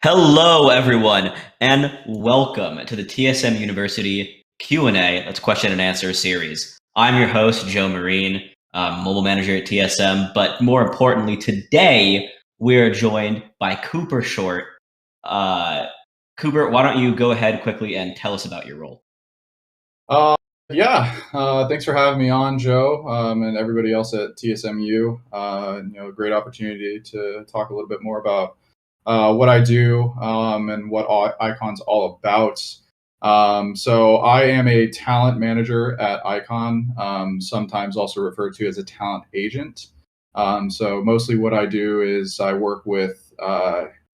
Hello, everyone, and welcome to the TSM University Q&A, that's question and answer series. I'm your host, Joe Marine, mobile manager at TSM, but more importantly, today we're joined by Cooper Short. Uh, Cooper, why don't you go ahead quickly and tell us about your role? Uh, Thanks for having me on, Joe, and everybody else at TSMU. Great opportunity to talk a little bit more about what I do and what Icon's all about. So I am a talent manager at Icon, sometimes also referred to as a talent agent. So mostly what I do is I work with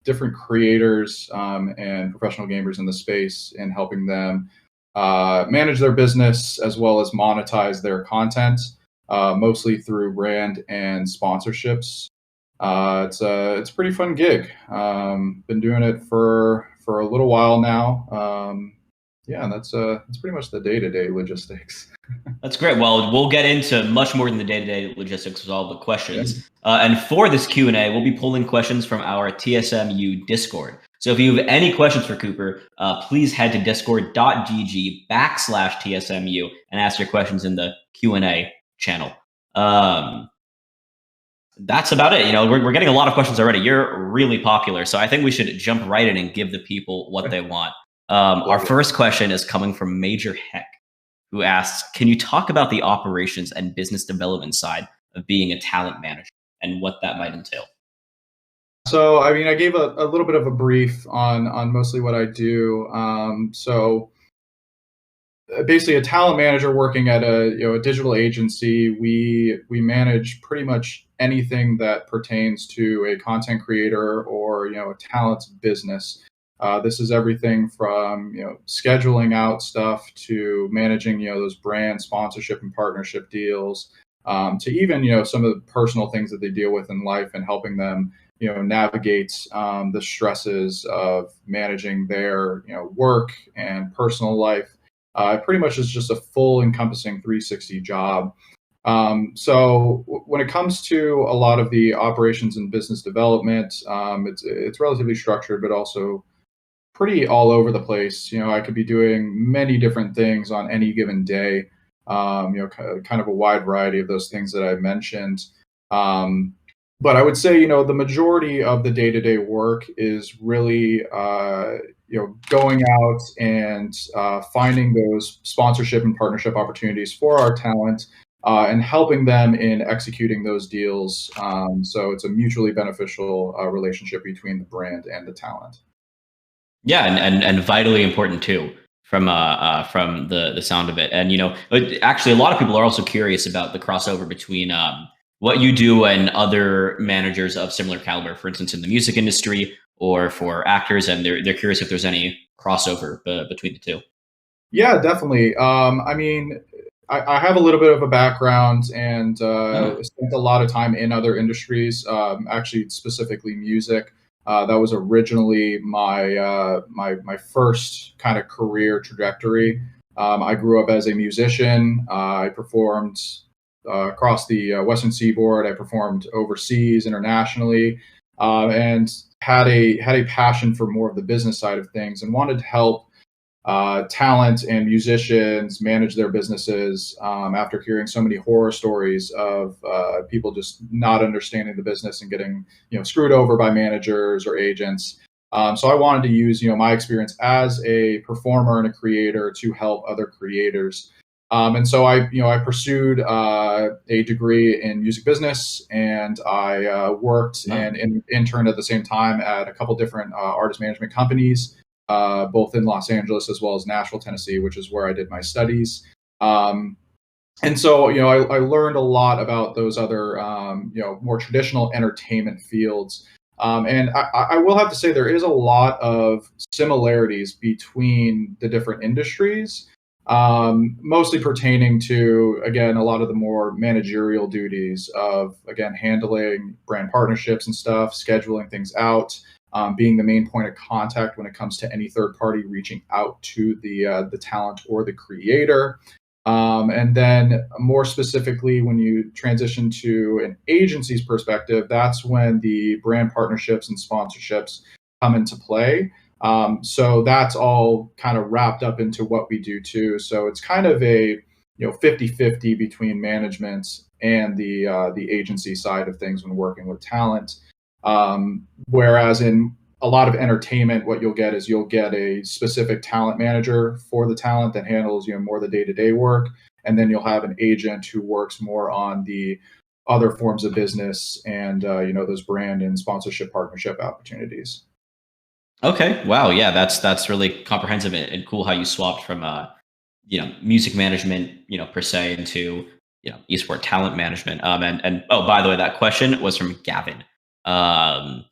different creators and professional gamers in the space in helping them manage their business as well as monetize their content, mostly through brand and sponsorships. It's a pretty fun gig. Been doing it for a little while now. Yeah, and that's pretty much the day-to-day logistics. That's great. Well, we'll get into much more than the day-to-day logistics with all the Yeah. questions. And for this Q&A, we'll be pulling questions from our TSMU Discord. So if you have any questions for Cooper, please head to discord.gg/TSMU and ask your questions in the Q&A channel. That's about it. We're getting a lot of questions already. You're really popular, so I think we should jump right in and give the people what they want. Our Love it. first question is coming from Major Heck, who asks, can you talk about the operations and business development side of being a talent manager and what that might entail? So, I mean, I gave a little bit of a brief on mostly what I do. Basically a talent manager working at a digital agency. We manage pretty much anything that pertains to a content creator or a talent's business. This is everything from scheduling out stuff to managing those brand sponsorship and partnership deals, to even some of the personal things that they deal with in life and helping them navigate the stresses of managing their work and personal life. Pretty much is just a full encompassing 360 job. When it comes to a lot of the operations and business development, it's relatively structured, but also pretty all over the place. I could be doing many different things on any given day. Kind of a wide variety of those things that I mentioned. But I would say, the majority of the day-to-day work is really, going out and finding those sponsorship and partnership opportunities for our talent and helping them in executing those deals. So it's a mutually beneficial relationship between the brand and the talent. Yeah, and vitally important too from the sound of it. And actually, a lot of people are also curious about the crossover between what you do and other managers of similar caliber, for instance, in the music industry or for actors, and they're curious if there's any crossover between the two. Yeah, definitely. I mean, I have a little bit of a background and Oh, spent a lot of time in other industries, actually specifically music. That was originally my first kind of career trajectory. I grew up as a musician. I performed across the Western Seaboard. I performed overseas, internationally, and had a passion for more of the business side of things, and wanted to help talent and musicians manage their businesses after hearing so many horror stories of people just not understanding the business and getting screwed over by managers or agents. So I wanted to use my experience as a performer and a creator to help other creators. And so I pursued a degree in music business, and I worked no. and interned at the same time at a couple different artist management companies, both in Los Angeles as well as Nashville, Tennessee, which is where I did my studies. Um, and so, I learned a lot about those other, more traditional entertainment fields. And I will have to say there is a lot of similarities between the different industries, mostly pertaining to, again, a lot of the more managerial duties of, again, handling brand partnerships and stuff, scheduling things out, being the main point of contact when it comes to any third party reaching out to the talent or the creator. And then more specifically, when you transition to an agency's perspective, that's when the brand partnerships and sponsorships come into play. So that's all kind of wrapped up into what we do too. So it's kind of a 50-50 between management and the agency side of things when working with talent. Whereas in a lot of entertainment, what you'll get a specific talent manager for the talent that handles more the day-to-day work, and then you'll have an agent who works more on the other forms of business and those brand and sponsorship partnership opportunities. Okay. Wow. Yeah, that's really comprehensive and cool how you swapped from music management, per se, into esport talent management. And oh, by the way, that question was from Gavin. And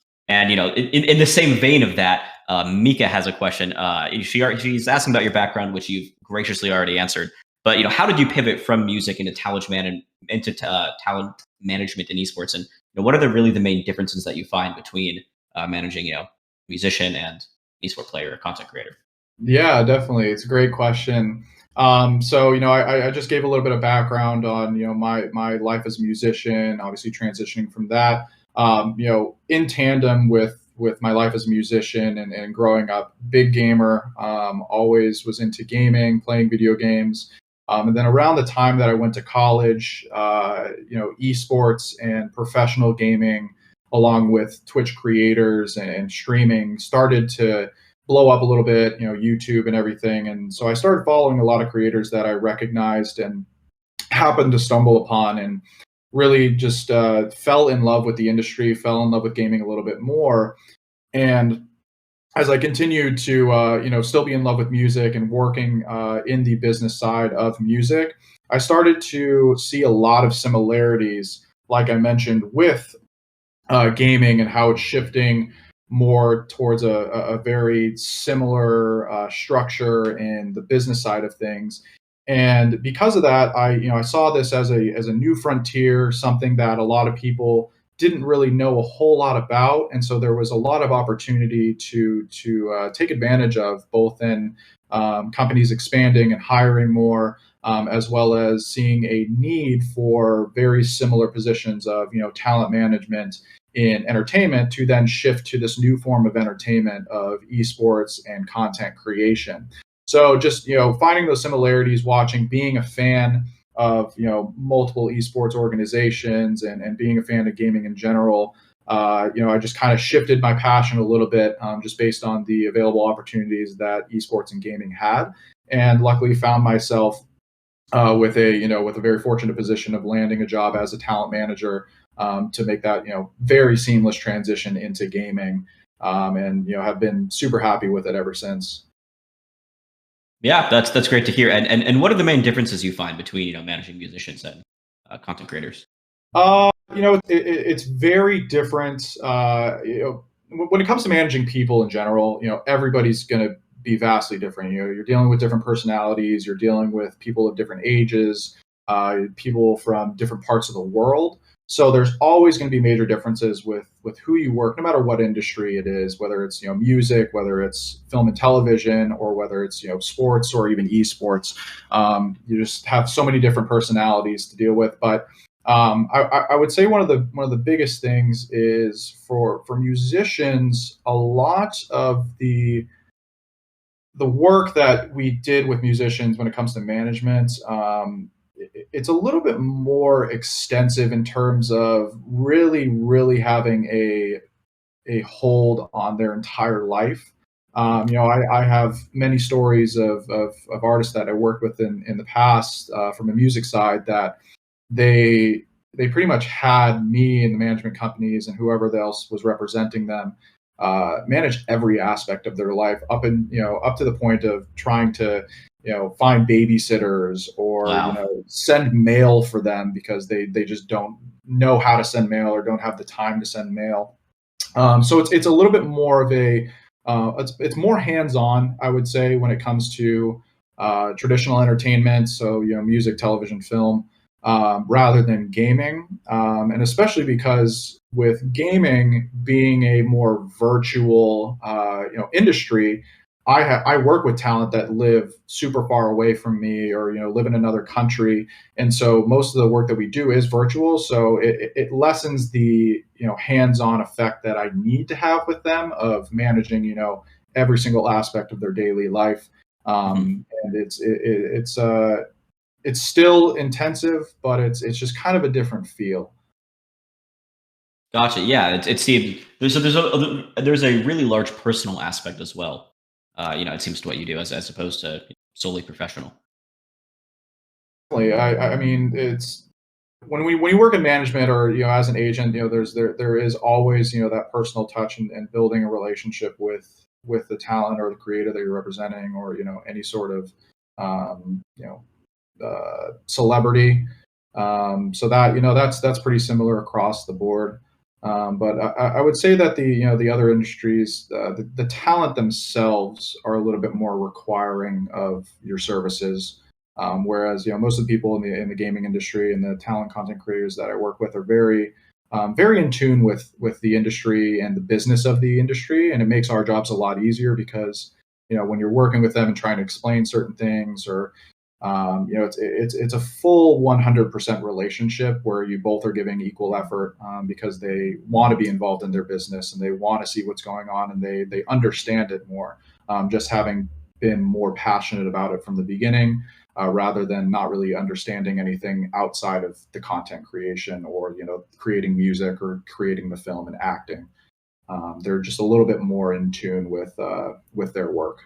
in the same vein of that, Mika has a question. She's asking about your background, which you've graciously already answered. But how did you pivot from music into talent management in esports? And what are the main differences that you find between managing musician and esport player or content creator? Yeah, definitely. It's a great question. So I just gave a little bit of background on my life as a musician, obviously transitioning from that. In tandem with my life as a musician and growing up, big gamer, always was into gaming, playing video games. And then around the time that I went to college, esports and professional gaming, along with Twitch creators and streaming, started to blow up a little bit, YouTube and everything. And so I started following a lot of creators that I recognized and happened to stumble upon, and really just fell in love with the industry, fell in love with gaming a little bit more. And as I continued to, still be in love with music and working in the business side of music, I started to see a lot of similarities, like I mentioned, with gaming and how it's shifting more towards a very similar structure in the business side of things. And because of that, I saw this as a new frontier, something that a lot of people didn't really know a whole lot about, and so there was a lot of opportunity to take advantage of, both in companies expanding and hiring more, as well as seeing a need for very similar positions of talent management in entertainment, to then shift to this new form of entertainment of esports and content creation. So just finding those similarities, watching, being a fan of multiple esports organizations, and being a fan of gaming in general, I just kind of shifted my passion a little bit, just based on the available opportunities that esports and gaming had, and luckily found myself with a very fortunate position of landing a job as a talent manager, to make that very seamless transition into gaming, and have been super happy with it ever since. Yeah, that's great to hear. And what are the main differences you find between managing musicians and content creators? It's very different. When it comes to managing people in general, everybody's going to be vastly different. You're dealing with different personalities. You're dealing with people of different ages, people from different parts of the world. So there's always going to be major differences with who you work, no matter what industry it is, whether it's music, whether it's film and television, or whether it's sports or even esports. You just have so many different personalities to deal with. But I would say one of the biggest things is for musicians, a lot of the work that we did with musicians when it comes to management, it's a little bit more extensive in terms of really having a hold on their entire life. I have many stories of artists that I worked with in the past, from the music side, that they pretty much had me and the management companies and whoever else was representing them manage every aspect of their life, up to the point of trying to find babysitters, or Wow. send mail for them, because they just don't know how to send mail or don't have the time to send mail. So it's a little bit more of it's more hands-on, I would say, when it comes to traditional entertainment. So music, television, film, rather than gaming, and especially because with gaming being a more virtual industry, I work with talent that live super far away from me, or live in another country, and so most of the work that we do is virtual. So it lessens the hands-on effect that I need to have with them of managing every single aspect of their daily life. Mhm. And it's still intensive, but it's just kind of a different feel. Gotcha. Yeah, it seems there's a really large personal aspect as well. It seems to what you do as opposed to solely professional. I mean, it's when you work in management, or as an agent, there is always that personal touch, and building a relationship with the talent or the creator that you're representing, or any sort of um, you know celebrity. So that that's pretty similar across the board. But I would say that the other industries, the talent themselves are a little bit more requiring of your services. Whereas most of the people in the gaming industry and the talent content creators that I work with are very in tune with the industry and the business of the industry, and it makes our jobs a lot easier because when you're working with them and trying to explain certain things, or it's a full 100% relationship where you both are giving equal effort, because they want to be involved in their business and they want to see what's going on, and they understand it more, just having been more passionate about it from the beginning, rather than not really understanding anything outside of the content creation, or creating music or creating the film and acting. They're just a little bit more in tune with their work.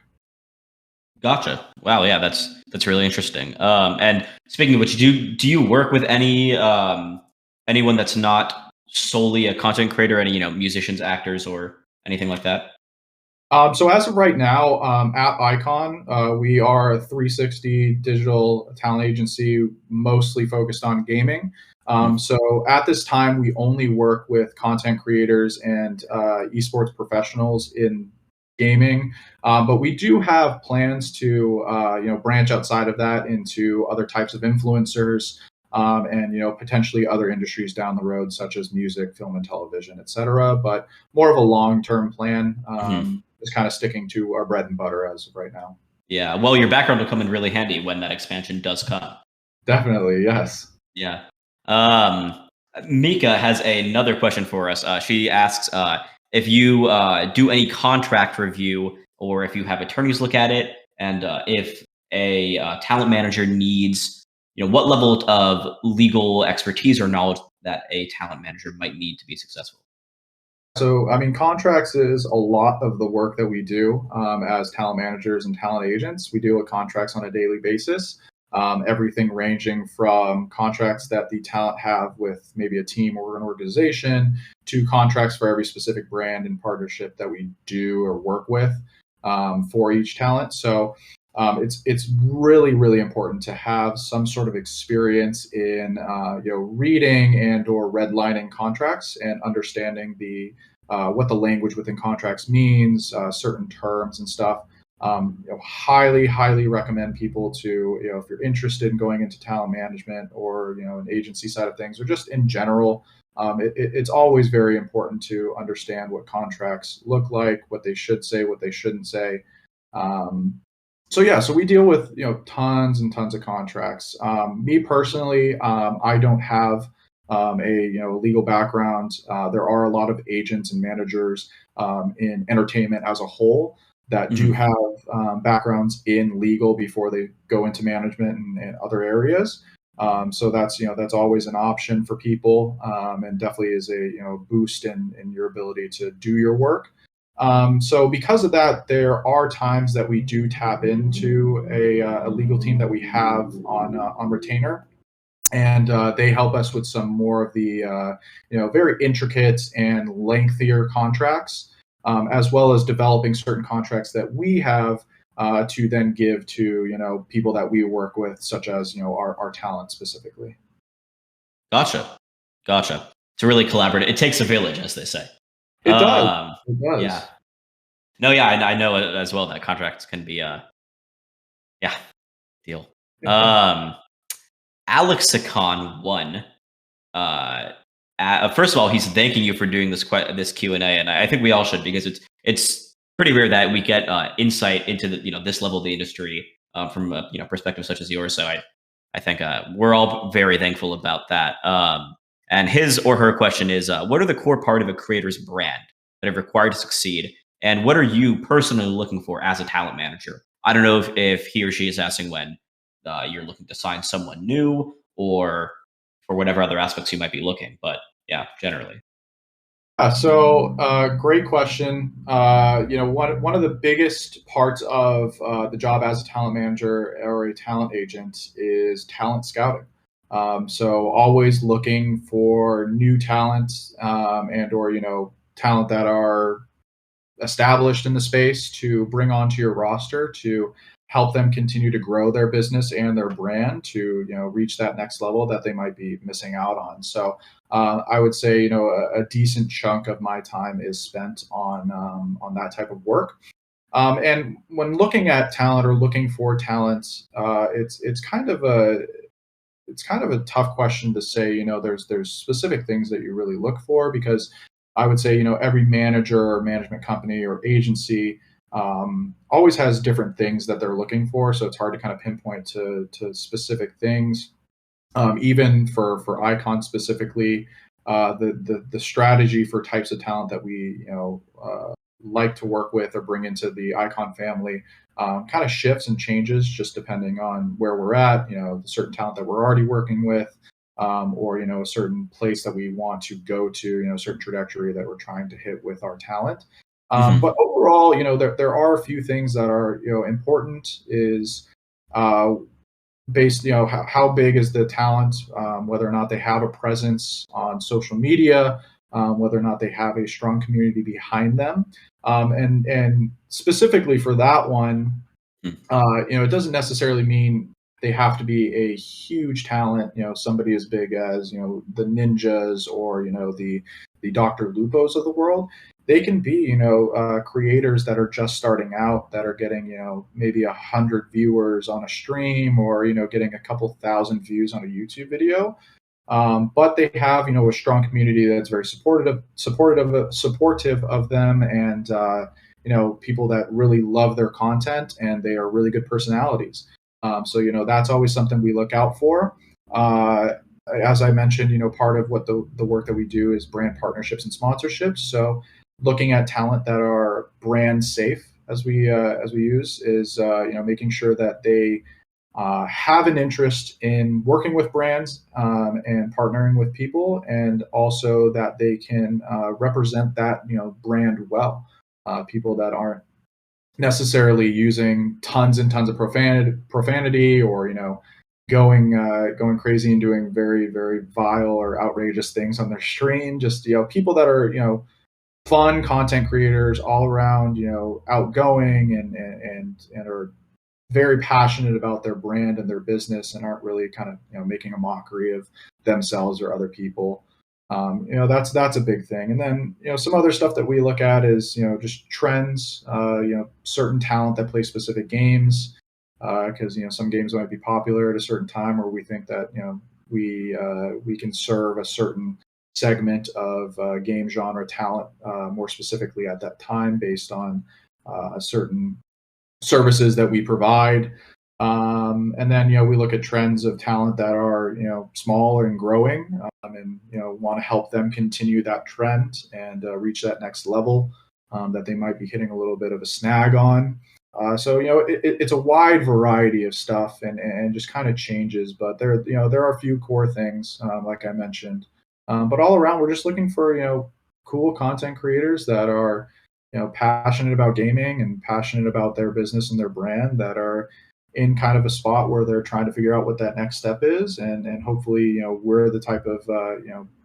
Gotcha. Wow. Yeah, that's really interesting. And speaking of which, do you work with anyone that's not solely a content creator, any musicians, actors, or anything like that? So as of right now, at Icon, we are a 360 digital talent agency, mostly focused on gaming. Mhm. So at this time, we only work with content creators and esports professionals in gaming. But we do have plans to branch outside of that into other types of influencers, and potentially other industries down the road, such as music, film, and television, etc. But more of a long-term plan. Mhm. Is kind of sticking to our bread and butter as of right now. Yeah. Well, your background will come in really handy when that expansion does come. Definitely, yes. Yeah. Um, Mika has another question for us. She asks if you do any contract review, or if you have attorneys look at it, and if a talent manager needs, what level of legal expertise or knowledge that a talent manager might need to be successful. So, I mean, contracts is a lot of the work that we do, as talent managers and talent agents. We deal with contracts on a daily basis. Everything ranging from contracts that the talent have with maybe a team or an organization, to contracts for every specific brand and partnership that we do or work with, for each talent. So, it's really important to have some sort of experience in reading and or redlining contracts, and understanding the what the language within contracts means, certain terms and stuff. Highly recommend people to, if you're interested in going into talent management, or an agency side of things, or just in general. It's always very important to understand what contracts look like, what they should say, what they shouldn't say. Um, so yeah, so we deal with tons and tons of contracts. Me personally, I don't have a legal background. There are a lot of agents and managers in entertainment as a whole that do Mhm. have backgrounds in legal before they go into management and other areas. So that's always an option for people, and definitely is a boost in your ability to do your work. So because of that, there are times that we do tap into a legal team that we have on retainer, and they help us with some more of the very intricate and lengthier contracts, as well as developing certain contracts that we have to then give to people that we work with, such as our talent specifically. Gotcha. Gotcha. It's really collaborative. It takes a village, as they say. It does. Um, It yeah. does. No, yeah, I know it as well that contracts can be, yeah, deal. Um, Alexicon1, uh, first of all, he's thanking you for doing this Q&A, and I think we all should, because it's pretty rare that we get insight into the this level of the industry from a perspective such as yours. So I think we're all very thankful about that. And his or her question is, what are the core part of a creator's brand that are required to succeed? And what are you personally looking for as a talent manager? I don't know if he or she is asking when you're looking to sign someone new or for whatever other aspects you might be looking. But yeah, generally. Great question. One of the biggest parts of the job as a talent manager or a talent agent is talent scouting. So always looking for new talent and or talent that are established in the space to bring onto your roster to help them continue to grow their business and their brand to reach that next level that they might be missing out on. So I would say a decent chunk of my time is spent on that type of work. And when looking at talent or looking for talent, it's kind of a tough question to say. There's specific things that you really look for because I would say every manager or management company or agency always has different things that they're looking for. So it's hard to kind of pinpoint to specific things. Even for Icon specifically, the strategy for types of talent that we like to work with or bring into the Icon family kind of shifts and changes just depending on where we're at. The certain talent that we're already working with, or a certain place that we want to go to. A certain trajectory that we're trying to hit with our talent. But overall, there are a few things that are important. Is based, how big is the talent, whether or not they have a presence on social media, whether or not they have a strong community behind them, and specifically for that one, it doesn't necessarily mean they have to be a huge talent. Somebody as big as the Ninjas or the Dr. Lupos of the world. They can be creators that are just starting out that are getting maybe 100 viewers on a stream or getting a couple thousand views on a YouTube video. But they have a strong community that's very supportive of them, and people that really love their content and they are really good personalities. So that's always something we look out for. As I mentioned, part of what the work that we do is brand partnerships and sponsorships. So looking at talent that are brand safe, as we use, is making sure that they have an interest in working with brands and partnering with people, and also that they can represent that brand well. People that aren't necessarily using tons and tons of profanity or going crazy and doing very very vile or outrageous things on their stream. Just people that are fun content creators all around, outgoing and are very passionate about their brand and their business and aren't really kind of making a mockery of themselves or other people. That's a big thing. And then some other stuff that we look at is just trends. Certain talent that plays specific games because some games might be popular at a certain time, or we think that we can serve a certain segment of game genre talent more specifically at that time based on certain services that we provide. And then we look at trends of talent that are small and growing, and want to help them continue that trend and reach that next level that they might be hitting a little bit of a snag on. So it's a wide variety of stuff and just kind of changes, but there are a few core things like I mentioned. But all around, we're just looking for cool content creators that are passionate about gaming and passionate about their business and their brand, that are in kind of a spot where they're trying to figure out what that next step is, and hopefully we're the type of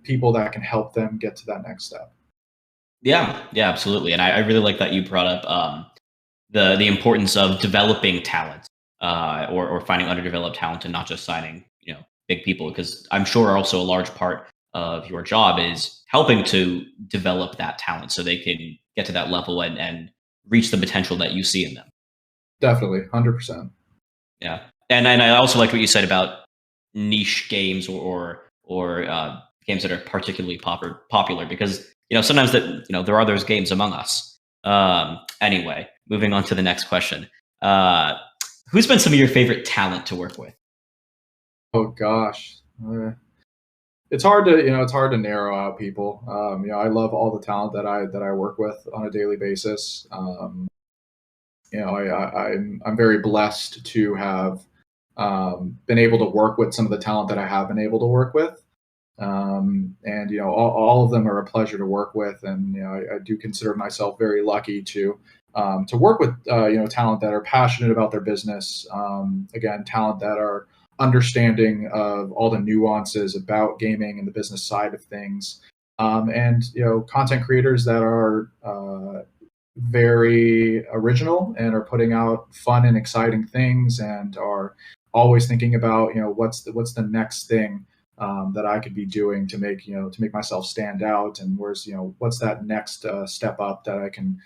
people that can help them get to that next step. Yeah, yeah, absolutely. And I really like that you brought up the importance of developing talent or finding underdeveloped talent and not just signing big people, because I'm sure also a large part of your job is helping to develop that talent so they can get to that level and reach the potential that you see in them. Definitely, 100%. Yeah, and I also like what you said about niche games or games that are particularly popular because sometimes that there are those games among us Anyway, moving on to the next question. Who's been some of your favorite talent to work with? Oh gosh. It's hard to it's hard to narrow out people. I love all the talent that I work with on a daily basis. I'm very blessed to have been able to work with some of the talent that I have been able to work with. And all of them are a pleasure to work with, and I do consider myself very lucky to work with talent that are passionate about their business. Again, talent that are understanding of all the nuances about gaming and the business side of things, and content creators that are very original and are putting out fun and exciting things and are always thinking about what's the next thing that I could be doing to make myself stand out, and what's that next step up that I can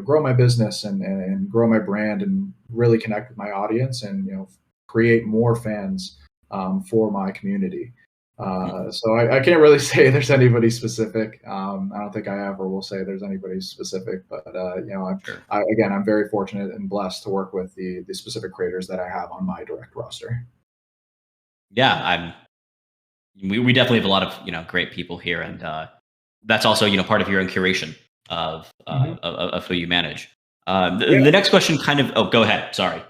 grow my business and grow my brand and really connect with my audience and create more fans for my community. So I can't really say there's anybody specific. I don't think I ever will say there's anybody specific, but Sure. I'm very fortunate and blessed to work with the specific creators that I have on my direct roster. Yeah, we definitely have a lot of great people here, and that's also part of your own curation of who you manage. The next question kind of. Oh, go ahead. Sorry.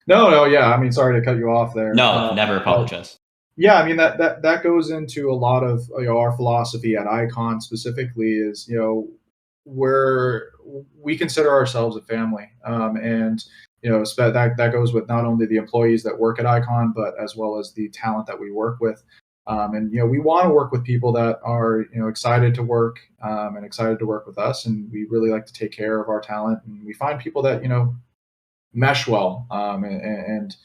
No, no, yeah. I mean, sorry to cut you off there. No, never But apologize. yeah, I mean that goes into a lot of our philosophy at Icon specifically is where we consider ourselves a family, and that goes with not only the employees that work at Icon, but as well as the talent that we work with. And we want to work with people that are excited to work and excited to work with us, and we really like to take care of our talent, and we find people that mesh well, and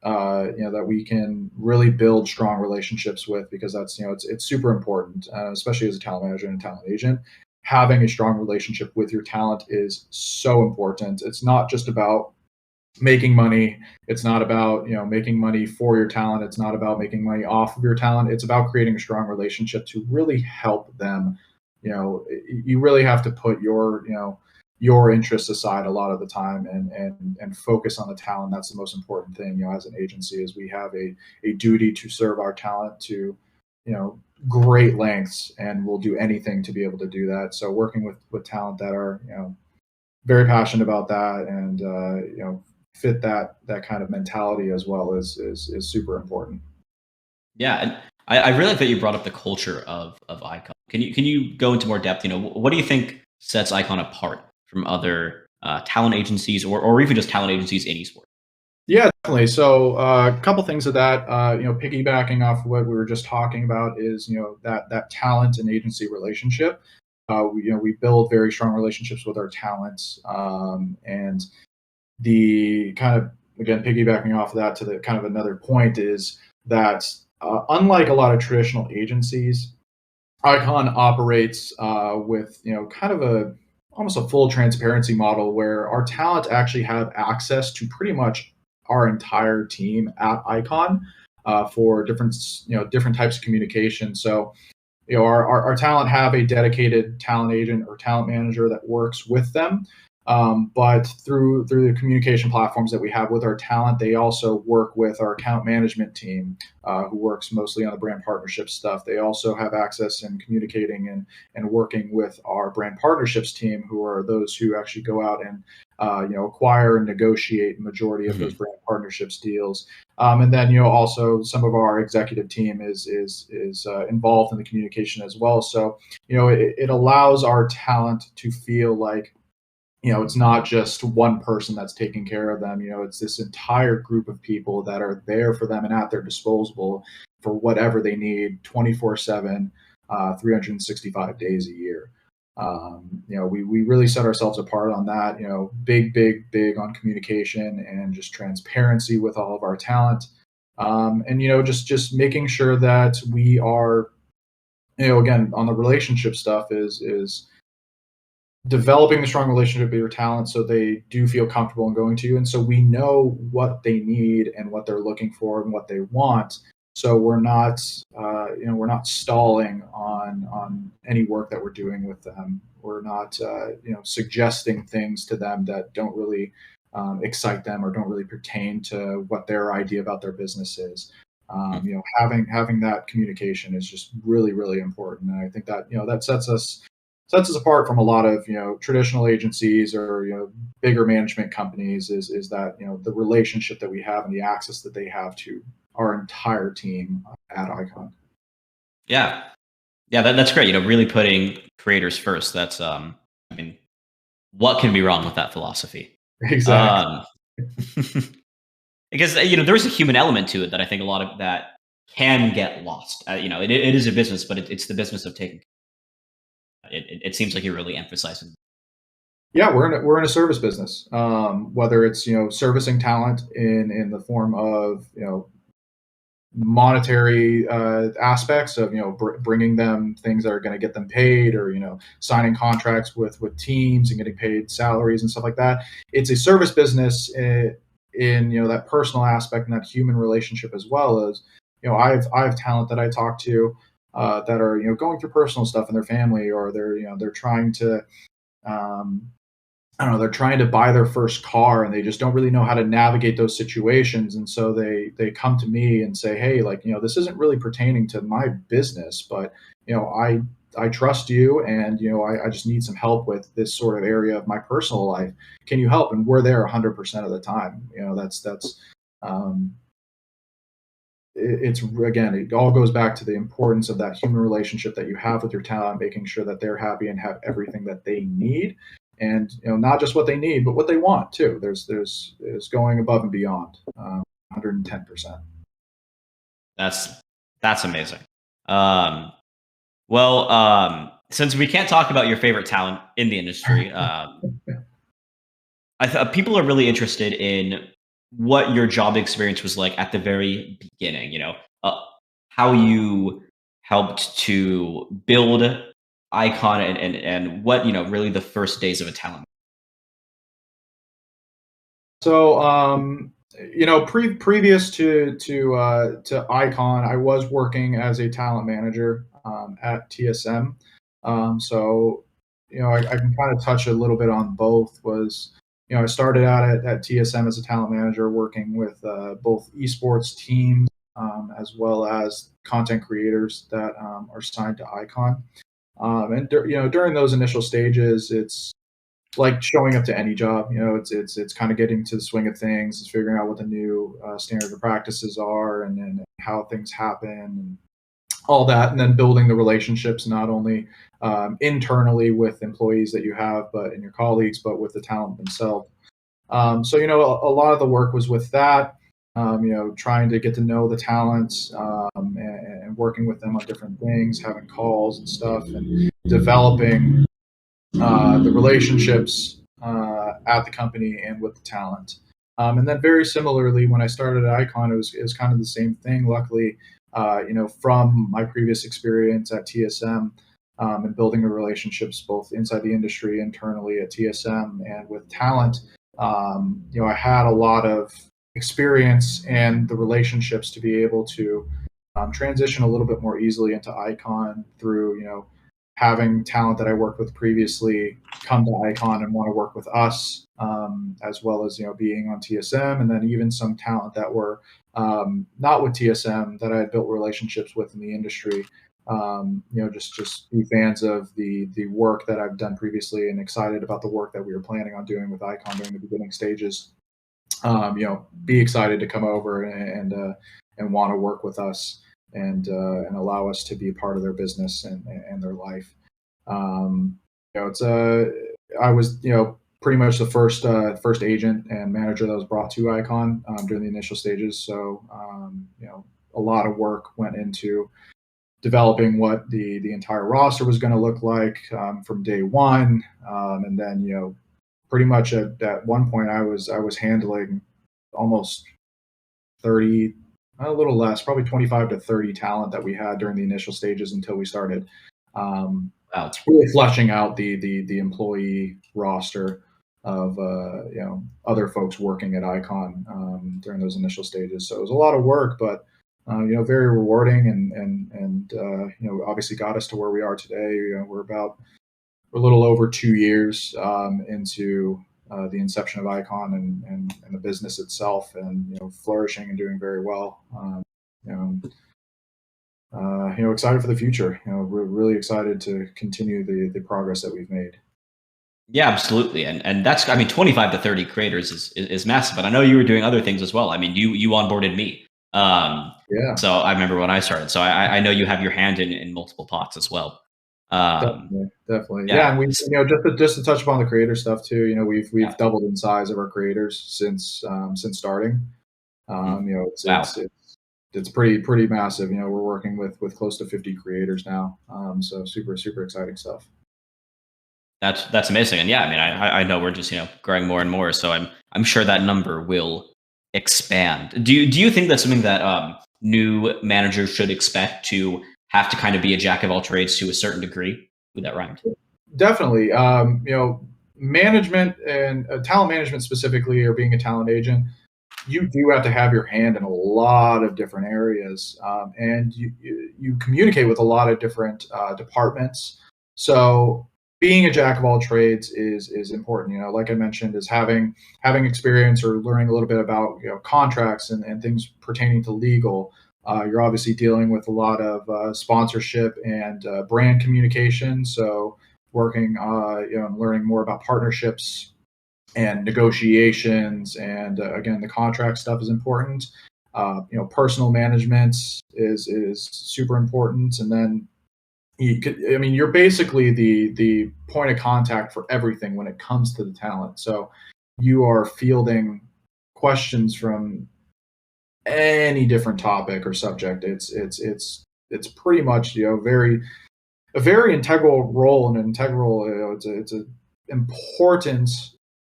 that we can really build strong relationships with, because that's it's super important, especially as a talent manager and a talent agent. Having a strong relationship with your talent is so important. It's not just about making money. It's not about making money for your talent. It's not about making money off of your talent. It's about creating a strong relationship to really help them. You really have to put your interests aside a lot of the time, and focus on the talent. That's the most important thing. As an agency, is we have a duty to serve our talent to great lengths, and we'll do anything to be able to do that. So working with talent that are very passionate about that, and fit that kind of mentality as well is super important. Yeah, and I really like that you brought up the culture of Icon. Can you go into more depth? What do you think sets Icon apart from other talent agencies, or even just talent agencies in esports? Yeah, definitely. So a couple things of that, piggybacking off what we were just talking about is that talent and agency relationship. We build very strong relationships with our talents, and the kind of, again, piggybacking off of that to the kind of another point is that unlike a lot of traditional agencies, Icon operates with kind of a almost a full transparency model, where our talent actually have access to pretty much our entire team at Icon for different types of communication. So our talent have a dedicated talent agent or talent manager that works with them. But through the communication platforms that we have with our talent, they also work with our account management team, who works mostly on the brand partnership stuff. They also have access in communicating and working with our brand partnerships team, who are those who actually go out and acquire and negotiate majority of those Mhm. brand partnerships deals. And then also some of our executive team is involved in the communication as well. So it allows our talent to feel like it's not just one person that's taking care of them. It's this entire group of people that are there for them and at their disposal for whatever they need 24/7, 365 days a year. We really set ourselves apart on that. Big on communication and just transparency with all of our talent. And just making sure that we are, again, on the relationship stuff, is developing the strong relationship with your talent so they do feel comfortable in going to you, and so we know what they need and what they're looking for and what they want, so we're not stalling on any work that we're doing with them. we're not suggesting things to them that don't really excite them or don't really pertain to what their idea about their business is. Having that communication is just really, really important, and I think that that sets us apart from a lot of traditional agencies or bigger management companies. Is that the relationship that we have and the access that they have to our entire team at Icon. Yeah, that's great. Really putting creators first. That's I mean, what can be wrong with that philosophy? Exactly. Because there's a human element to it that I think a lot of that can get lost. It is a business, but it's the business of taking. It seems like you're really emphasizing. Yeah, we're in a service business. Whether it's servicing talent in the form of monetary aspects of bringing them things that are going to get them paid, or signing contracts with teams and getting paid salaries and stuff like that. It's a service business in that personal aspect and that human relationship, as well as I have talent that I talk to that are going through personal stuff in their family, or they're trying to I don't know, they're trying to buy their first car and they just don't really know how to navigate those situations. And so they come to me and say, hey, like, this isn't really pertaining to my business, but, I trust you, and, I just need some help with this sort of area of my personal life. Can you help? And we're there 100% of the time. Um, it's again, it all goes back to the importance of that human relationship that you have with your talent, making sure that they're happy and have everything that they need, and not just what they need, but what they want too. There's going above and beyond, 110%. That's amazing. Um, since we can't talk about your favorite talent in the industry, people are really interested in what your job experience was like at the very beginning. How you helped to build Icon, and what really the first days of a talent. So, previous to Icon, I was working as a talent manager at TSM. So, I can kind of touch a little bit on both. I started out at TSM as a talent manager, working with both esports teams as well as content creators that are signed to Icon. During those initial stages, it's like showing up to any job. It's kind of getting to the swing of things, it's figuring out what the new standard of practices are, and then how things happen and all that, and then building the relationships, not only internally with employees that you have, but in your colleagues, but with the talent themselves. So a lot of the work was with that. Trying to get to know the talents, and working with them on different things, having calls and stuff, and developing the relationships at the company and with the talent. And then very similarly, when I started at Icon, it was kind of the same thing. Luckily, from my previous experience at TSM, and building the relationships both inside the industry, internally at TSM, and with talent, I had a lot of experience and the relationships to be able to transition a little bit more easily into Icon through, having talent that I worked with previously come to Icon and want to work with us, as well as being on TSM, and then even some talent that were not with TSM that I had built relationships with in the industry. Just be fans of the work that I've done previously, and excited about the work that we were planning on doing with Icon during the beginning stages. Be excited to come over and want to work with us, and allow us to be a part of their business and their life. It's I was pretty much the first agent and manager that was brought to Icon during the initial stages. So a lot of work went into developing what the entire roster was going to look like from day one, and then pretty much at one point I was handling almost 30, a little less, probably 25 to 30 talent that we had during the initial stages until we started Wow. really fleshing out the employee roster of other folks working at Icon during those initial stages. So it was a lot of work, but very rewarding, and obviously got us to where we are today. We're about a little over 2 years into the inception of Icon and the business itself, and flourishing and doing very well. You know, excited for the future. We're really excited to continue the progress that we've made. Yeah, absolutely. And that's, I mean, 25 to 30 creators is massive, but I know you were doing other things as well. I mean, you onboarded me. Yeah, So I remember when I started. So I know you have your hand in multiple pots as well. definitely. Yeah, Yeah. and we just to touch upon the creator stuff too. We've Yeah. doubled in size of our creators since starting. Mhm. It's Wow. it's pretty massive. We're working with close to 50 creators now. So super exciting stuff. That's amazing. And yeah, I mean, I know we're just, growing more and more. So I'm sure that number will expand. Do you think that's something that new managers should expect, to have to kind of be a jack of all trades to a certain degree? Ooh, that rhymed. Definitely. Management and talent management specifically, or being a talent agent, you do have to have your hand in a lot of different areas, and you communicate with a lot of different departments. So being a jack of all trades is important. Like I mentioned, is having experience or learning a little bit about contracts and things pertaining to legal. You're obviously dealing with a lot of sponsorship and brand communication. So working, and learning more about partnerships and negotiations, and again, the contract stuff is important. Personal management is super important, and then you're basically the point of contact for everything when it comes to the talent. So you are fielding questions from any different topic or subject. It's pretty much a very integral role, and an integral, it's a important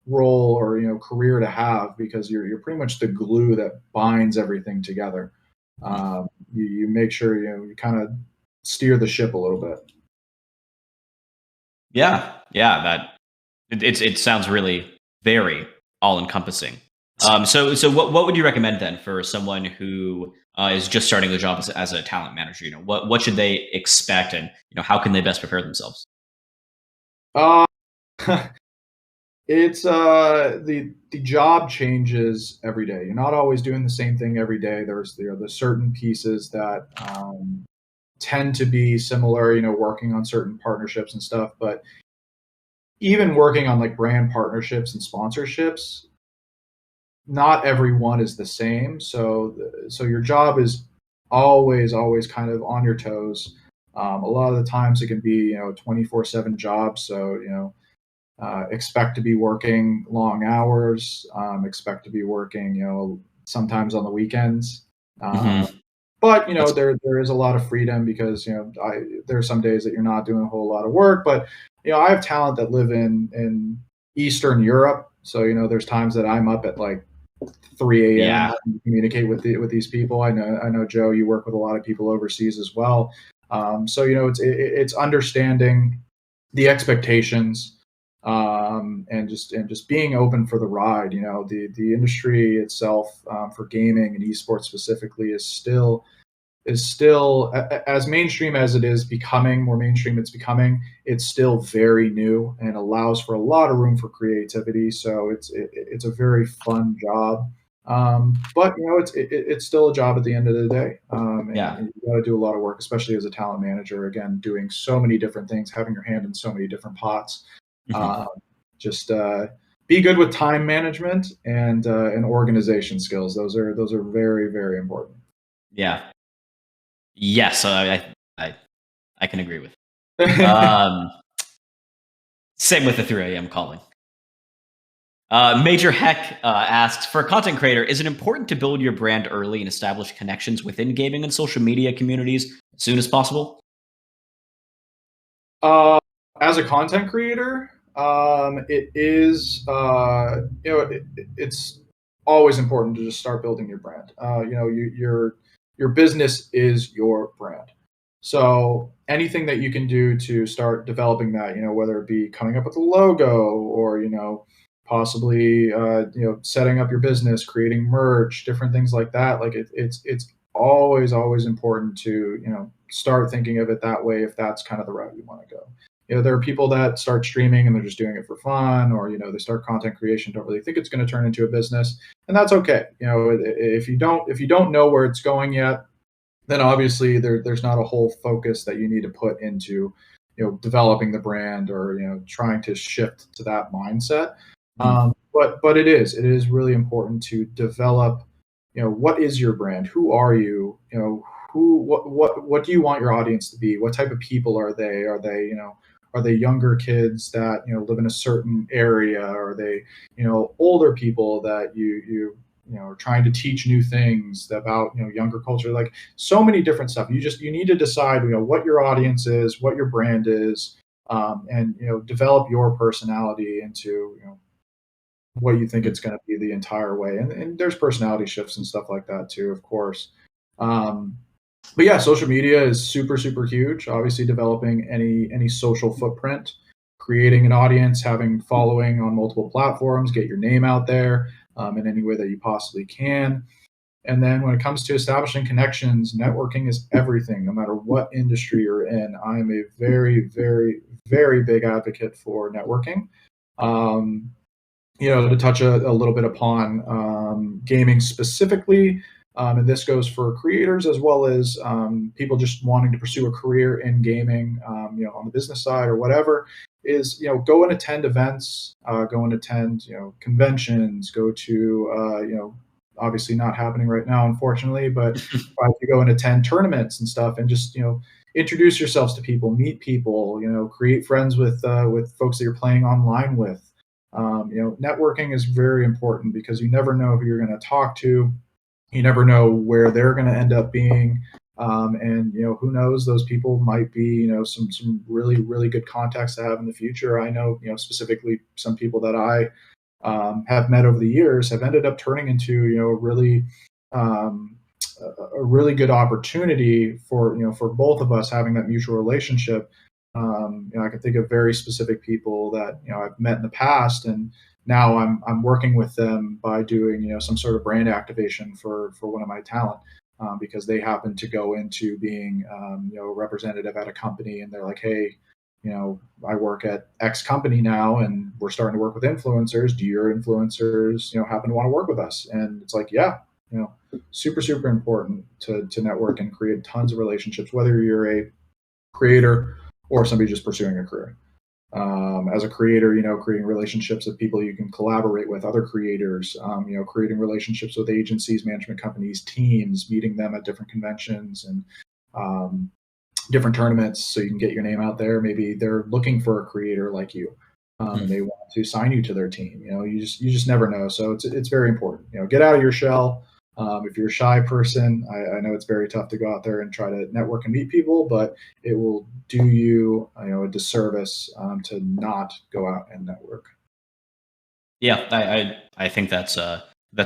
role, or career to have, because you're pretty much the glue that binds everything together. Mhm. You make sure you kind of steer the ship a little bit. Yeah, yeah. It sounds really very all encompassing. So what would you recommend then for someone who is just starting the job as a talent manager? What should they expect, and how can they best prepare themselves? Uh, it's the job changes every day. You're not always doing the same thing every day. There's certain pieces that tend to be similar. Working on certain partnerships and stuff, but even working on like brand partnerships and sponsorships, not everyone is the same. So your job is always kind of on your toes. A lot of the times it can be 24/7 jobs. So expect to be working long hours. Expect to be working sometimes on the weekends. Uh, Hmm. but That's there is a lot of freedom, because there are some days that you're not doing a whole lot of work. But I have talent that live in Eastern Europe, so there's times that I'm up at like 3 a.m. yeah. having to communicate with these people. I know Joe, you work with a lot of people overseas as well. So it's understanding the expectations, and just being open for the ride. The industry itself, for gaming and esports specifically, is still as mainstream as it is becoming. More mainstream it's becoming, it's still very new and allows for a lot of room for creativity. So it's a very fun job. But it's still a job at the end of the day. And Yeah. you got to do a lot of work, especially as a talent manager, again, doing so many different things, having your hand in so many different pots. Hmm. um, just be good with time management and organization skills. Those are very important. Yeah. Yes. I can agree with. Um, Same with the 3 a.m. calling. Major Heck asks, for a content creator, is it important to build your brand early and establish connections within gaming and social media communities as soon as possible? Uh, as a content creator, it is it's always important to just start building your brand. Your business is your brand. So anything that you can do to start developing that, whether it be coming up with a logo, or possibly setting up your business, creating merch, different things like that. Like it's always important to start thinking of it that way, if that's kind of the route you want to go. there are people that start streaming and they're just doing it for fun, or they start content creation, don't really think it's going to turn into a business, and that's okay. If you don't know where it's going yet, then obviously there's not a whole focus that you need to put into developing the brand, or trying to shift to that mindset. But it is really important to develop. What is your brand? Who are you? What do you want your audience to be? What type of people are they? Are they younger kids that live in a certain area? Are they older people that are trying to teach new things about younger culture? Like, so many different stuff. You need to decide what your audience is, what your brand is, and develop your personality into what you think it's going to be the entire way. And there's personality shifts and stuff like that too, of course. But yeah, social media is super, super huge. Obviously, developing any social footprint, creating an audience, having following on multiple platforms, get your name out there in any way that you possibly can. And then when it comes to establishing connections, networking is everything, no matter what industry you're in. I'm a very, very, very big advocate for networking. To touch a little bit upon gaming specifically, and this goes for creators as well as people just wanting to pursue a career in gaming, on the business side or whatever, is go and attend events, go and attend conventions, go to obviously not happening right now, unfortunately, but try to go and attend tournaments and stuff, and just introduce yourselves to people, meet people, create friends with folks that you're playing online with. Networking is very important because you never know who you're going to talk to. You never know where they're going to end up being. And who knows, those people might be some really, really good contacts to have in the future. I know specifically some people that I have met over the years have ended up turning into a really good opportunity for both of us having that mutual relationship. I can think of very specific people that I've met in the past, and now I'm working with them by doing some sort of brand activation for one of my talent, because they happen to go into being a representative at a company, and they're like, hey, I work at X company now, and we're starting to work with influencers. Do your influencers happen to want to work with us? And it's like, yeah, super, super important to network and create tons of relationships, whether you're a creator or somebody just pursuing a career. As a creator, creating relationships with people you can collaborate with, other creators, creating relationships with agencies, management companies, teams, meeting them at different conventions and different tournaments so you can get your name out there. Maybe they're looking for a creator like you, and they want to sign you to their team. You just never know. So it's very important. Get out of your shell. If you're a shy person, I know it's very tough to go out there and try to network and meet people, but it will do you, a disservice to not go out and network. Yeah, I think that's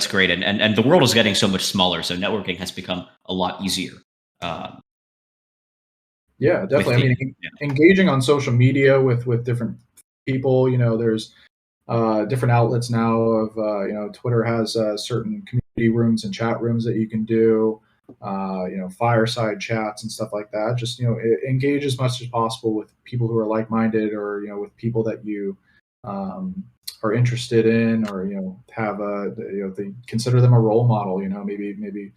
great, and the world is getting so much smaller, so networking has become a lot easier. Yeah, definitely. Engaging on social media with different people. There's different outlets now of Twitter has certain community rooms and chat rooms that you can do, fireside chats and stuff like that. Just engage as much as possible with people who are like-minded, or with people that you are interested in, or have they consider them a role model. Maybe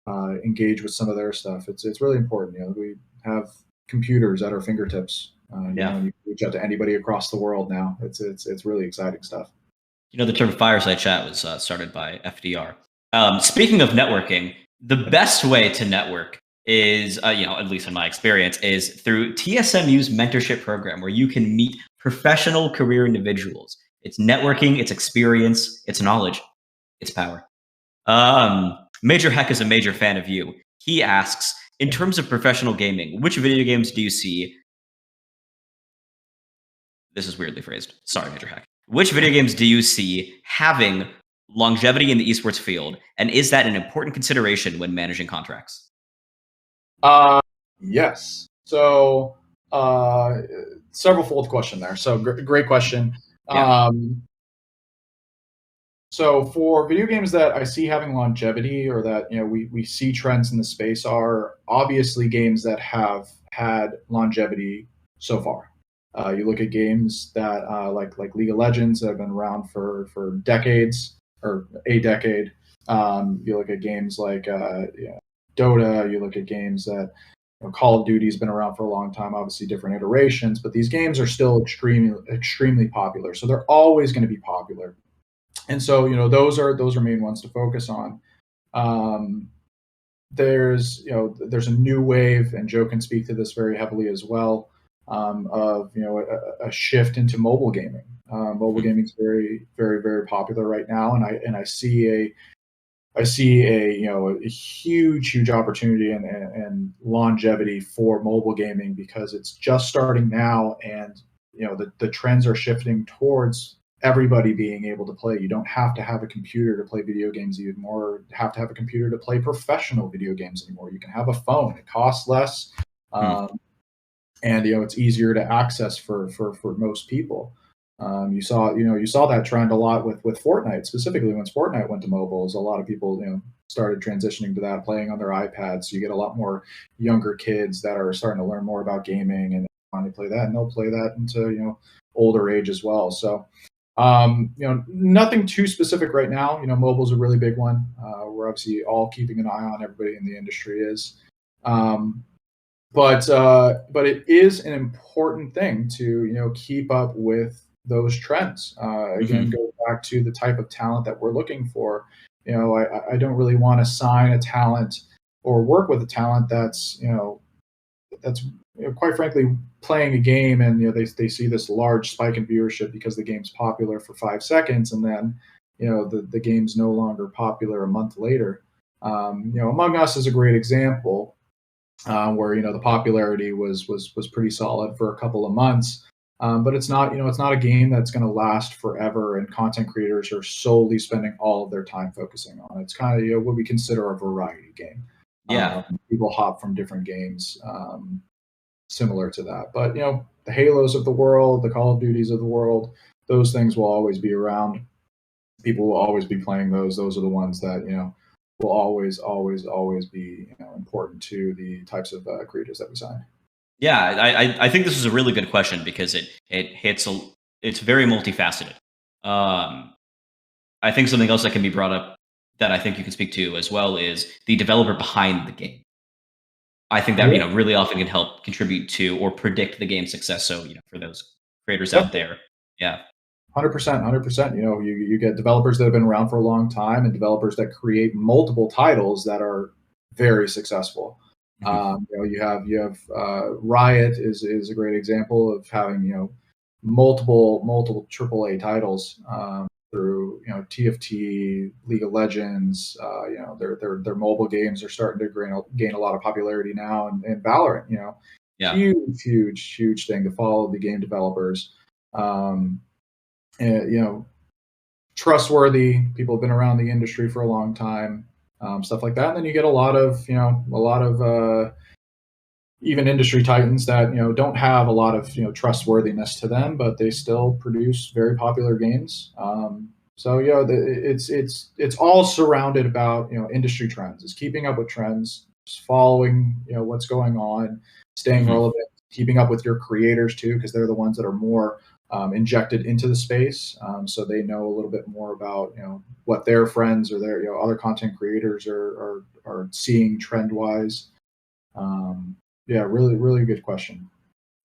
engage with some of their stuff. It's really important. We have computers at our fingertips. And you can reach out to anybody across the world now. It's really exciting stuff. The term fireside chat was started by FDR. Speaking of networking, the best way to network is, at least in my experience, is through TSMU's mentorship program, where you can meet professional career individuals. It's networking, it's experience, it's knowledge, it's power. Major Heck is a major fan of you. He asks, in terms of professional gaming, which video games do you see? This is weirdly phrased. Sorry, Major Heck. Which video games do you see having longevity in the esports field, and is that an important consideration when managing contracts? Yes. So, several-fold question there. So, great question. Yeah. So for video games that I see having longevity, or that we see trends in the space, are obviously games that have had longevity so far. You look at games that like League of Legends that have been around for decades or a decade. You look at games like Dota. You look at games that Call of Duty has been around for a long time, obviously different iterations, but these games are still extremely popular. So they're always going to be popular. And so, those are main ones to focus on. Um, there's a new wave, and Joe can speak to this very heavily as well, of a shift into mobile gaming. Mobile gaming is very, very, very popular right now, and I see a huge opportunity and longevity for mobile gaming because it's just starting now, and the trends are shifting towards everybody being able to play. You don't have to have a computer to play video games anymore. You have to have a computer to play professional video games anymore. You can have a phone. It costs less, and it's easier to access for most people. You saw that trend a lot with Fortnite, specifically when Fortnite went to mobiles. A lot of people started transitioning to that, playing on their iPads. So you get a lot more younger kids that are starting to learn more about gaming and finally play that, and they'll play that into older age as well. So nothing too specific right now. Mobile's a really big one. We're obviously all keeping an eye on. Everybody in the industry is. But it is an important thing to keep up with those trends. Again, go back to the type of talent that we're looking for. I don't really want to sign a talent or work with a talent that's quite frankly playing a game, and they see this large spike in viewership because the game's popular for 5 seconds, and then the game's no longer popular a month later. Among Us is a great example, where the popularity was pretty solid for a couple of months, but it's not a game that's going to last forever, and content creators are solely spending all of their time focusing on it. It's kind of what we consider a variety game. Yeah. People hop from different games, similar to that, but the Halos of the world, the Call of Duties of the world, those things will always be around. People will always be playing those. Those are the ones that will always be important to the types of creators that we sign. Yeah, I think this is a really good question because it's very multifaceted. I think something else that can be brought up that I think you can speak to as well is the developer behind the game. I think that Yeah. really often can help contribute to or predict the game's success. So for those creators out Yep. there, yeah. 100%, 100%. You get developers that have been around for a long time and developers that create multiple titles that are very successful. You have Riot is a great example of having multiple AAA titles, through TFT, League of Legends. Their mobile games are starting to gain a lot of popularity now, and Valorant. Yeah. Huge thing to follow the game developers. And, trustworthy people have been around the industry for a long time, stuff like that. And then you get a lot of even industry titans that don't have a lot of trustworthiness to them, but they still produce very popular games. So it's all surrounded about industry trends. It's keeping up with trends, just following what's going on, staying relevant, keeping up with your creators too, because they're the ones that are more injected into the space, so they know a little bit more about what their friends or their other content creators are seeing trend wise. Yeah, really good question.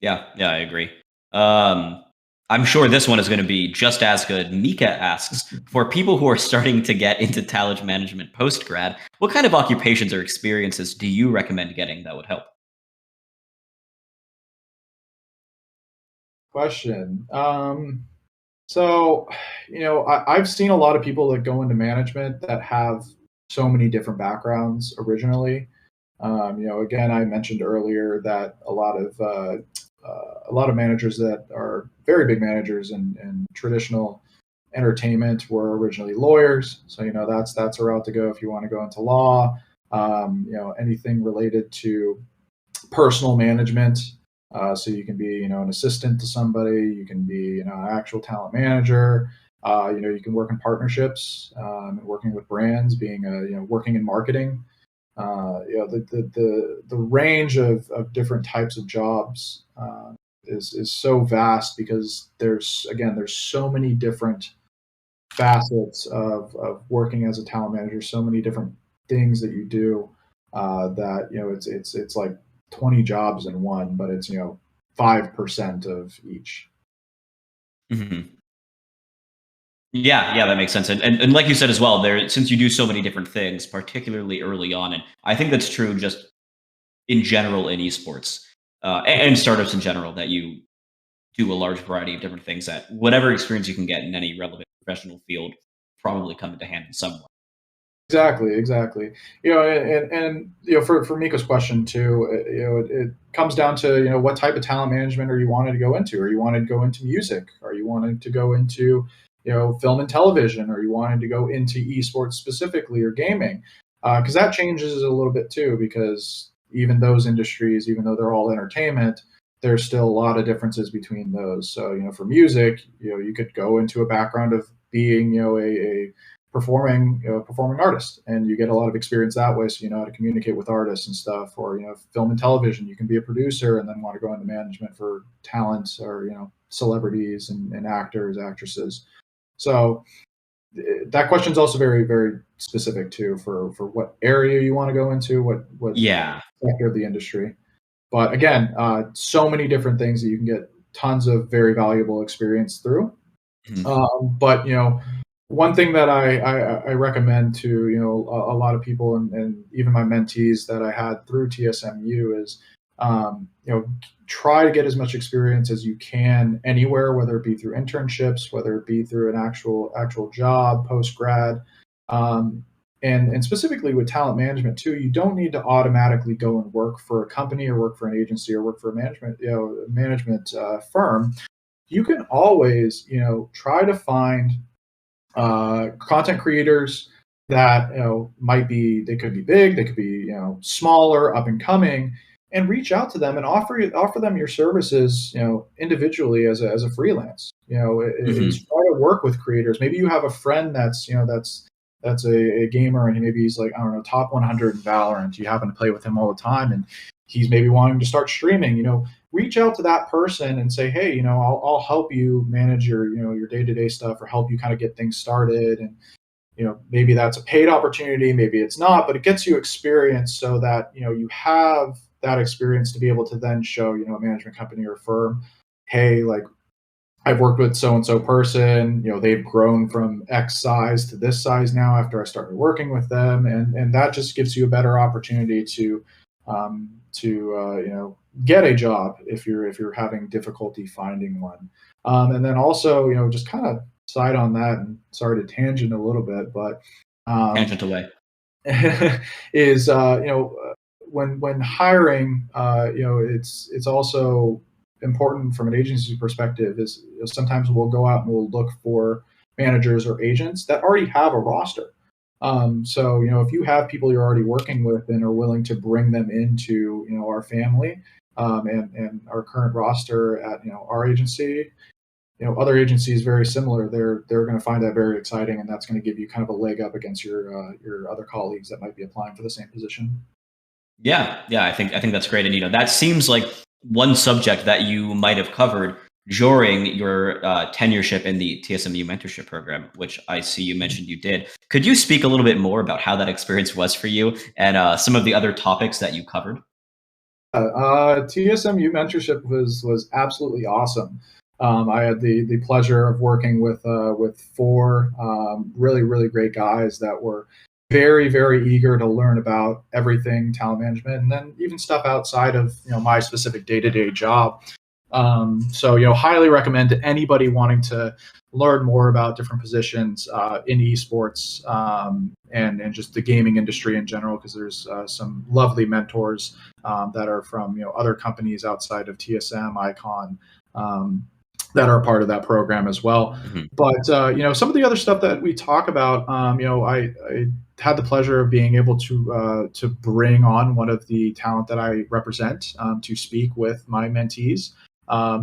Yeah, I agree. I'm sure this one is going to be just as good. Mika asks, for people who are starting to get into talent management post grad, what kind of occupations or experiences do you recommend getting that would help? Question. So, I've seen a lot of people that go into management that have so many different backgrounds originally. Again, I mentioned earlier that a lot of managers that are very big managers in traditional entertainment were originally lawyers. So that's a route to go if you want to go into law. Anything related to personal management. So you can be an assistant to somebody. You can be an actual talent manager. You can work in partnerships, working with brands, being working in marketing. The range of different types of jobs is so vast because there's so many different facets of working as a talent manager, so many different things that you do, that it's like 20 jobs in one, but it's 5% of each. Hmm. Yeah, that makes sense. And like you said as well, there since you do so many different things, particularly early on, and I think that's true just in general in esports and startups in general, that you do a large variety of different things that whatever experience you can get in any relevant professional field probably come into hand in some way. Exactly. And for Miko's question too, it comes down to what type of talent management are you wanting to go into? Are you wanting to go into music? Are you wanting to go into film and television? Are you wanting to go into esports specifically or gaming? Because that changes a little bit too. Because even those industries, even though they're all entertainment, there's still a lot of differences between those. So for music, you could go into a background of being a performing artist, and you get a lot of experience that way, so you know how to communicate with artists and stuff. Or film and television, you can be a producer and then want to go into management for talents, or celebrities and actors, actresses. So that question is also very, very specific too, for what area you want to go into, what Yeah. sector of the industry. But again, so many different things that you can get tons of very valuable experience through. Mhm. But one thing that I recommend to a lot of people, and even my mentees that I had through TSMU, is try to get as much experience as you can anywhere, whether it be through internships, whether it be through an actual job post grad. And specifically with talent management too, you don't need to automatically go and work for a company or work for an agency or work for a management firm. You can always try to find content creators that they could be big, they could be smaller, up and coming, and reach out to them and offer them your services individually as a freelance. Hmm. It's try to work with creators. Maybe you have a friend that's a gamer, and maybe he's like, I don't know, top 100 in Valorant. You happen to play with him all the time, and he's maybe wanting to start streaming. Reach out to that person and say, hey, I'll help you manage your day-to-day stuff, or help you kind of get things started. And maybe that's a paid opportunity, maybe it's not, but it gets you experience, so that you have that experience to be able to then show a management company or firm, hey, like, I've worked with so and so person, they've grown from X size to this size now after I started working with them, and that just gives you a better opportunity to get a job if you're having difficulty finding one. And then also, just kind of side on that, and sorry to tangent a little bit, but Tangent away. is when hiring, it's also important from an agency perspective. Is sometimes we'll go out and we'll look for managers or agents that already have a roster. So if you have people you're already working with and are willing to bring them into our family, and our current roster at our agency, other agencies very similar, they're going to find that very exciting, and that's going to give you kind of a leg up against your other colleagues that might be applying for the same position. Yeah, I think that's great, and that seems like one subject that you might have covered during your tenureship in the TSMU mentorship program, which I see you mentioned you did. Could you speak a little bit more about how that experience was for you, and some of the other topics that you covered? TSMU mentorship was absolutely awesome. I had the pleasure of working with four really great guys that were very, very eager to learn about everything talent management, and then even stuff outside of my specific day-to-day job. So highly recommend to anybody wanting to learn more about different positions in esports, and just the gaming industry in general, because there's some lovely mentors that are from other companies outside of TSM, Icon, that are part of that program as well. Mhm. But some of the other stuff that we talk about, I had the pleasure of being able to bring on one of the talent that I represent to speak with my mentees,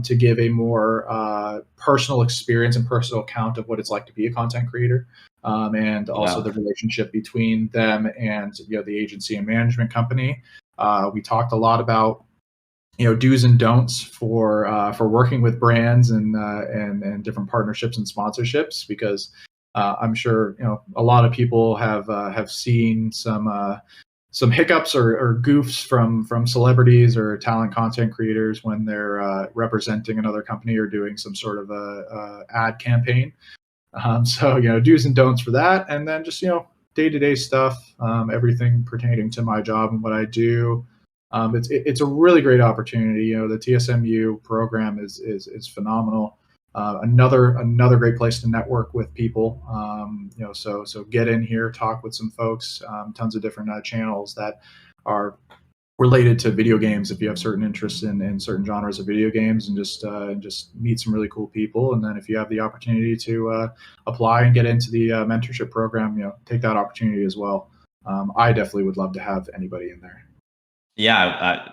to give a more personal experience and personal account of what it's like to be a content creator, and also Wow. the relationship between them and the agency and management company. We talked a lot about do's and don'ts for working with brands and different partnerships and sponsorships, because I'm sure a lot of people have seen some hiccups or goofs from celebrities or talent content creators when they're representing another company or doing some sort of a ad campaign. So do's and don'ts for that, and then just day-to-day stuff, everything pertaining to my job and what I do. It's a really great opportunity. The TSMU program is phenomenal. Another great place to network with people. So get in here, talk with some folks. Tons of different channels that are related to video games if you have certain interests in certain genres of video games, and just meet some really cool people. And then if you have the opportunity to apply and get into the mentorship program, take that opportunity as well. I definitely would love to have anybody in there. Yeah,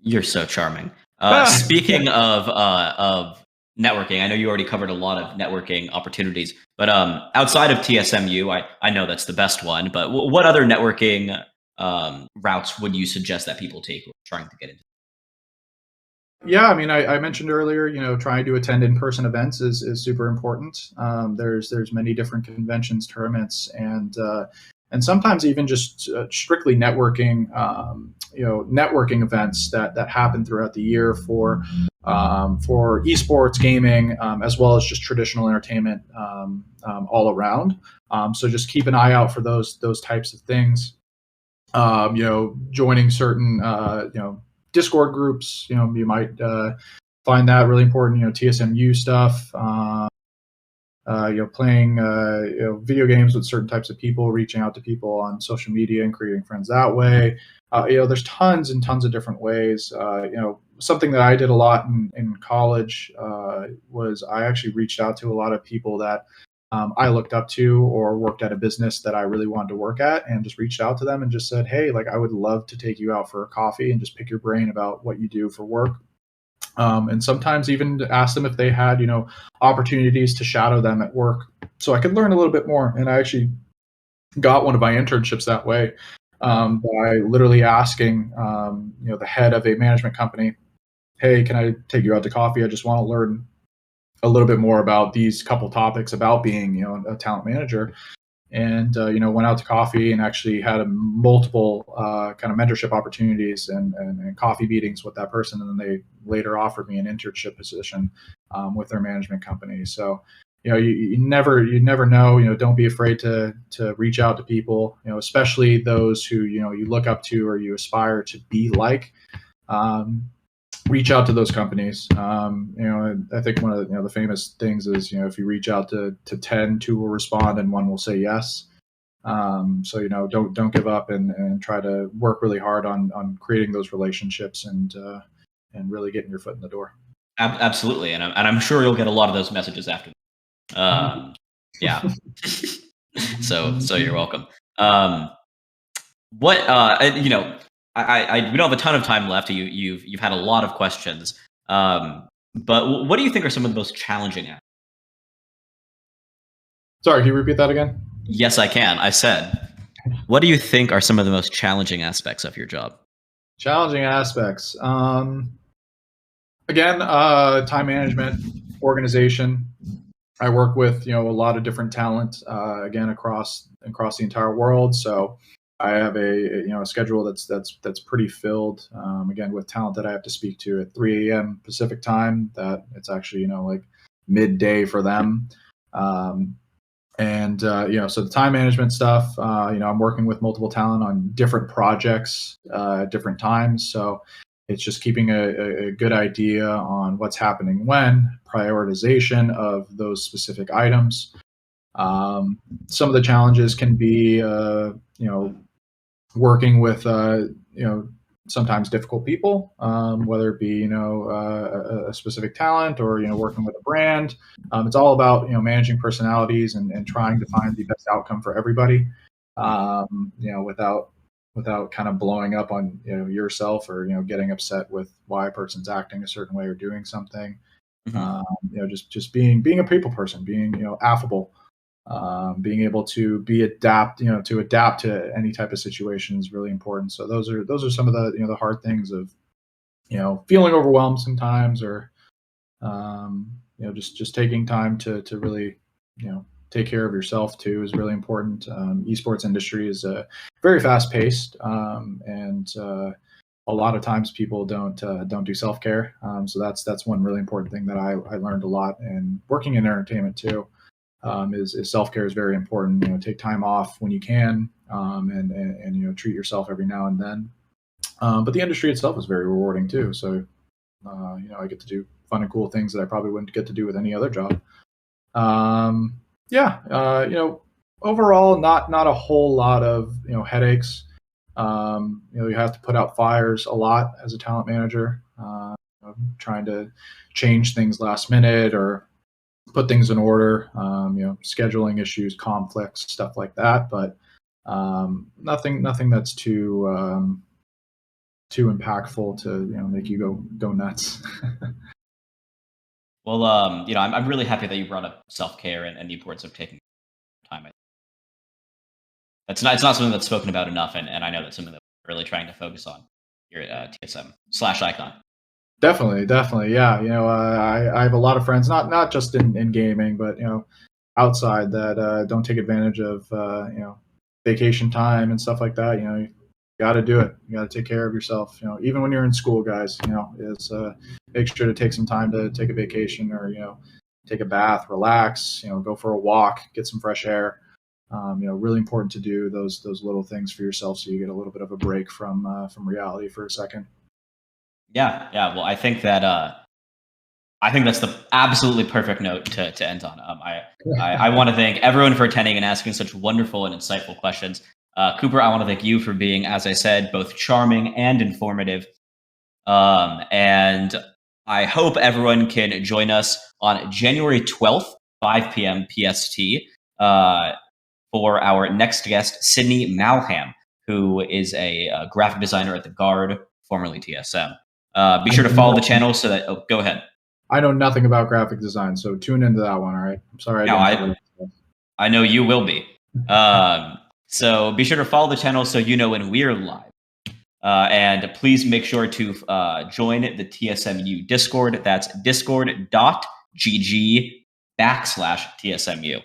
you're so charming. Speaking of networking, I know you already covered a lot of networking opportunities, but outside of TSMU, I know that's the best one. But what other networking routes would you suggest that people take who are trying to get into? Yeah, I mean, I mentioned earlier, trying to attend in-person events is super important. There's many different conventions, tournaments, and sometimes even just strictly networking, networking events that happen throughout the year for esports gaming, as well as just traditional entertainment all around. So just keep an eye out for those types of things. Joining certain Discord groups. You might find that really important. TSMU stuff. Playing video games with certain types of people, reaching out to people on social media and creating friends that way. There's tons and tons of different ways. Something that I did a lot in college was I actually reached out to a lot of people that I looked up to or worked at a business that I really wanted to work at, and just reached out to them and just said, hey, like, I would love to take you out for a coffee and just pick your brain about what you do for work. And sometimes even ask them if they had, opportunities to shadow them at work, so I could learn a little bit more. And I actually got one of my internships that way, by literally asking, the head of a management company, hey, can I take you out to coffee? I just want to learn a little bit more about these couple topics about being, a talent manager. And went out to coffee and actually had multiple kind of mentorship opportunities and coffee meetings with that person, and then they later offered me an internship position with their management company. So you never know. Don't be afraid to reach out to people, especially those who you look up to or you aspire to be like. Reach out to those companies. I think one of the famous things is, if you reach out to 10, 2 will respond and 1 will say yes. So don't give up, and try to work really hard on creating those relationships and really getting your foot in the door. Absolutely, and I'm sure you'll get a lot of those messages after. Yeah. So you're welcome. What we don't have a ton of time left. You've had a lot of questions. But what do you think are some of the most challenging aspects? Sorry, can you repeat that again? Yes, I can. I said, what do you think are some of the most challenging aspects of your job? Challenging aspects. Again, time management, organization. I work with a lot of different talent, again, across the entire world. So I have a schedule that's pretty filled. Again, with talent that I have to speak to at 3 a.m. Pacific time. That it's actually like midday for them. And so the time management stuff. I'm working with multiple talent on different projects at different times. So it's just keeping a good idea on what's happening when, prioritization of those specific items. Some of the challenges can be, working with, sometimes difficult people, whether it be, a specific talent or, working with a brand. It's all about, managing personalities and trying to find the best outcome for everybody, without kind of blowing up on yourself, or getting upset with why a person's acting a certain way or doing something. Just being a people person, being affable, being able to adapt to any type of situation is really important. So those are some of the the hard things of feeling overwhelmed sometimes, or just taking time to really, take care of yourself too is really important. Esports industry is very fast paced, and a lot of times people don't do self care. So that's one really important thing that I learned a lot. And working in entertainment too, is self care is very important. Take time off when you can, and treat yourself every now and then. But the industry itself is very rewarding too. So I get to do fun and cool things that I probably wouldn't get to do with any other job. Um, yeah, overall, not a whole lot of headaches. You have to put out fires a lot as a talent manager, trying to change things last minute or put things in order. Scheduling issues, conflicts, stuff like that. But nothing that's too impactful to make you go nuts. Well, I'm really happy that you brought up self care and the importance of taking time. It's not something that's spoken about enough, and I know that's something that we're really trying to focus on here at TSM/Icon. Definitely, yeah. I have a lot of friends, not just in gaming, but outside, that don't take advantage of vacation time and stuff like that. You got to do it. You got to take care of yourself. Even when you're in school, guys. Is make sure to take some time to take a vacation, or take a bath, relax. Go for a walk, get some fresh air. Really important to do those little things for yourself, so you get a little bit of a break from reality for a second. Yeah. Well, I think that's the absolutely perfect note to end on. I want to thank everyone for attending and asking such wonderful and insightful questions. Cooper, I want to thank you for being, as I said, both charming and informative. And I hope everyone can join us on January 12th, 5 p.m. PST, for our next guest, Sydney Malham, who is a graphic designer at The Guard, formerly TSM. Be sure to follow the channel so that. Oh, go ahead. I know nothing about graphic design, so tune into that one. All right. I'm sorry. I know you will be. So be sure to follow the channel so you know when we're live. And please make sure to join the TSMU Discord. That's discord.gg/TSMU.